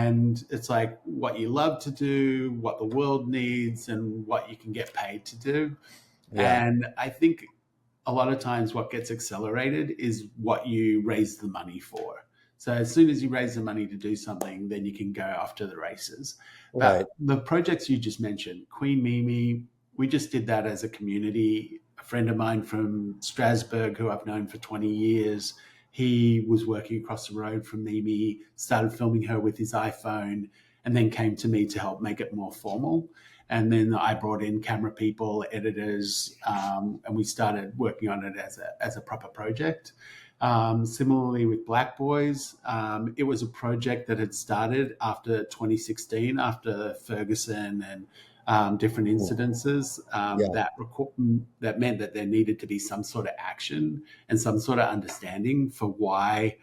And it's like what you love to do, what the world needs, and what you can get paid to do. Yeah. And I think a lot of times what gets accelerated is what you raise the money for. So as soon as you raise the money to do something, then you can go off to the races. Right. But the projects you just mentioned, Queen Mimi, we just did that as a community. A friend of mine from Strasbourg, who I've known for 20 years, he was working across the road from Mimi, started filming her with his iPhone, and then came to me to help make it more formal. And then I brought in camera people, editors, and we started working on it as a proper project. Similarly with Black Boys, it was a project that had started after 2016, after Ferguson and different incidences that meant that there needed to be some sort of action and some sort of understanding for why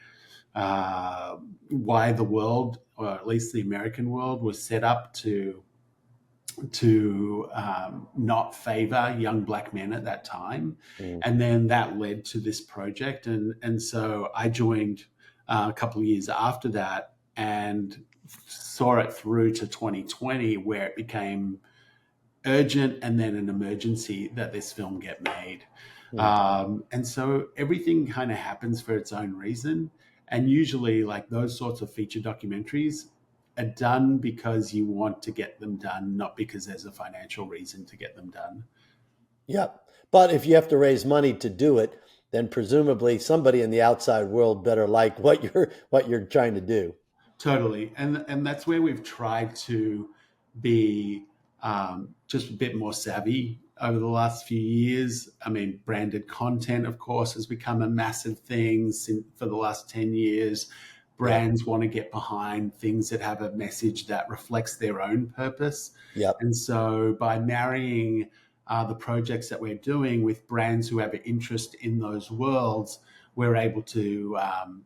the world, or at least the American world, was set up to not favor young Black men at that time. And then that led to this project. And so I joined a couple of years after that and saw it through to 2020, where it became urgent and then an emergency that this film get made. And so everything kind of happens for its own reason. And usually like those sorts of feature documentaries are done because you want to get them done, not because there's a financial reason to get them done. Yeah. But if you have to raise money to do it, then presumably somebody in the outside world better like what you're trying to do. Totally. And that's where we've tried to be just a bit more savvy over the last few years. I mean, branded content, of course, has become a massive thing for the last 10 years. Brands want to get behind things that have a message that reflects their own purpose. Yep. And so by marrying the projects that we're doing with brands who have an interest in those worlds, we're able to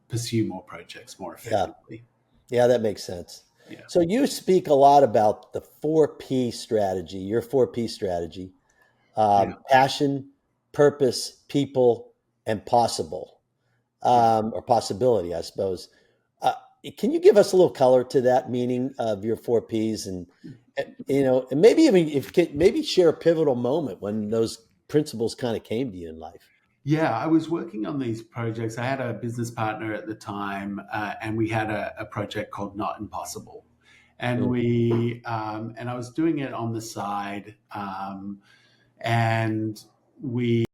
pursue more projects more effectively. Yeah, that makes sense. Yeah. So you speak a lot about the 4P strategy, your 4P strategy, passion, purpose, people, and possible, or possibility, I suppose. Can you give us a little color to that meaning of your 4Ps, and and maybe even maybe share a pivotal moment when those principles kind of came to you in life? Yeah, I was working on these projects. I had a business partner at the time, and we had a project called Not Impossible, and and I was doing it on the side, and we